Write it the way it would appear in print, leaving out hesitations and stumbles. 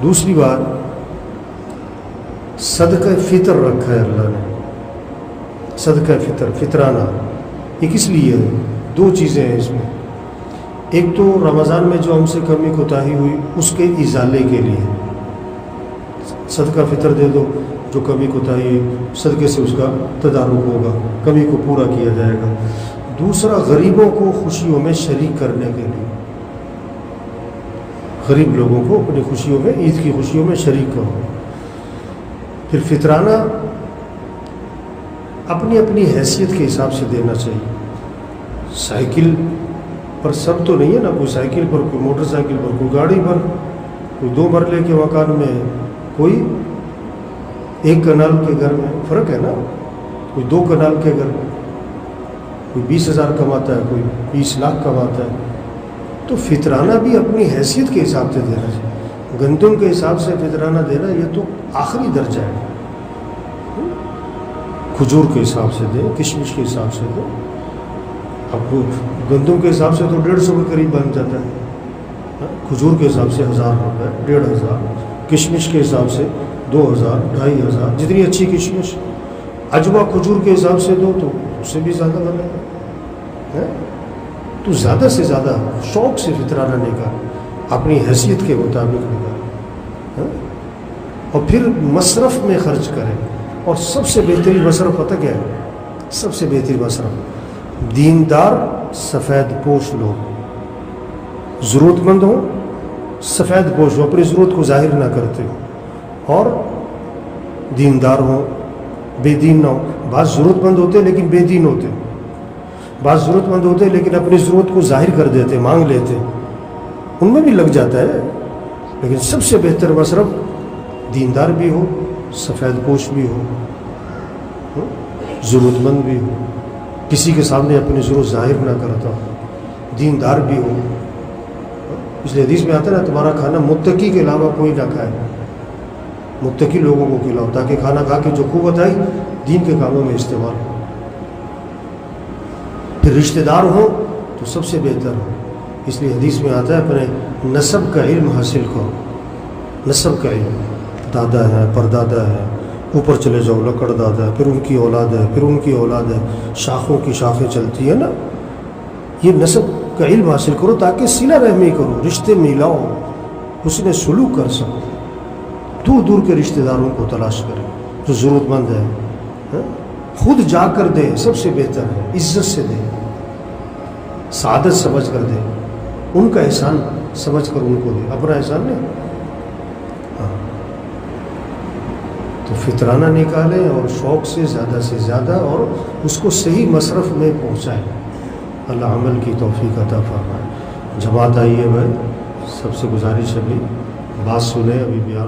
دوسری بات، صدقہ فطر رکھا ہے اللہ نے، صدقہ فطر، فطرانہ، یہ کس لیے ہے؟ دو چیزیں ہیں اس میں. ایک تو رمضان میں جو ہم سے کمی کوتاہی ہوئی اس کے ازالے کے لیے صدقہ فطر دے دو، جو کمی کوتاہی ہے صدقے سے اس کا تدارک ہوگا، کمی کو پورا کیا جائے گا. دوسرا، غریبوں کو خوشیوں میں شریک کرنے کے لیے، غریب لوگوں کو اپنی خوشیوں میں، عید کی خوشیوں میں شریک کرو. پھر فطرانہ اپنی اپنی حیثیت کے حساب سے دینا چاہیے. سائیکل پر سب تو نہیں ہے نا، کوئی سائیکل پر، کوئی موٹر سائیکل پر، کوئی گاڑی پر، کوئی 2 مرلے کے مکان میں، کوئی 1 کنال کے گھر میں، فرق ہے نا. کوئی 2 کنال کے گھر میں، کوئی 20,000 کماتا ہے، کوئی 20 لاکھ کماتا ہے. تو فطرانہ بھی اپنی حیثیت کے حساب سے دینا چاہیے. گندم کے حساب سے فطرانہ دینا یہ تو آخری درجہ ہے. کھجور کے حساب سے دیں، کشمش کے حساب سے دیں. اب گندم کے حساب سے تو 150 کے قریب بن جاتا ہے، کھجور کے حساب سے 1000 روپے، 1500، کشمش کے حساب سے 2000، 2500، جتنی اچھی کشمش. اجوا کھجور کے حساب سے دو تو اس سے بھی زیادہ بنے گا. تو زیادہ سے زیادہ شوق سے فطرانہ نکال، اپنی حیثیت کے مطابق نکال، اور پھر مصرف میں خرچ کریں. اور سب سے بہترین مصرف پتہ کیا ہے؟ سب سے بہترین مصرف دیندار سفید پوش لوگ، ضرورت مند ہوں، سفید پوش ہو، اپنی ضرورت کو ظاہر نہ کرتے ہو، اور دیندار ہوں، بے دین نہ ہو. بعض ضرورت مند ہوتے لیکن بے دین ہوتے، بعض ضرورت مند ہوتے لیکن اپنی ضرورت کو ظاہر کر دیتے، مانگ لیتے، ان میں بھی لگ جاتا ہے. لیکن سب سے بہتر مصرف دیندار بھی ہو، سفید پوش بھی ہو، ضرورت مند بھی ہو، کسی کے سامنے اپنی ضرورت ظاہر نہ کرتا ہو، دیندار بھی ہو. اس لیے حدیث میں آتا ہے نا، تمہارا کھانا متقی کے علاوہ کوئی نہ کھائے، متقی لوگوں کو کھلاؤ تاکہ کھانا کھا کے جو قوت آئی دین کے کاموں میں استعمال ہو. پھر رشتہ دار ہوں تو سب سے بہتر ہو. اس لیے حدیث میں آتا ہے اپنے نسب کا علم حاصل کرو. نسب کا علم، دادا ہے، پردادا ہے، اوپر چلے جاؤ لکڑ دادا ہے، پھر ان کی اولاد ہے، پھر ان کی اولاد ہے، شاخوں کی شاخیں چلتی ہے نا. یہ نسب کا علم حاصل کرو تاکہ صلہ رحمی کرو، رشتے ملاؤ، حسن سلوک کر سکو. دور دور کے رشتہ داروں کو تلاش کریں جو ضرورت مند ہے، خود جا کر دے، سب سے بہتر ہے. عزت سے دے، سعادت سمجھ کر دے، ان کا احسان سمجھ کر ان کو دے، اپنا احسان نہیں. تو فطرانہ نکالیں اور شوق سے زیادہ اور اس کو صحیح مصرف میں پہنچائیں. اللہ عمل کی توفیق عطا فرمائے. جماعت آئی ہے بھائی، سب سے گزارش ہے بھائی بات سنیں. ابھی بھی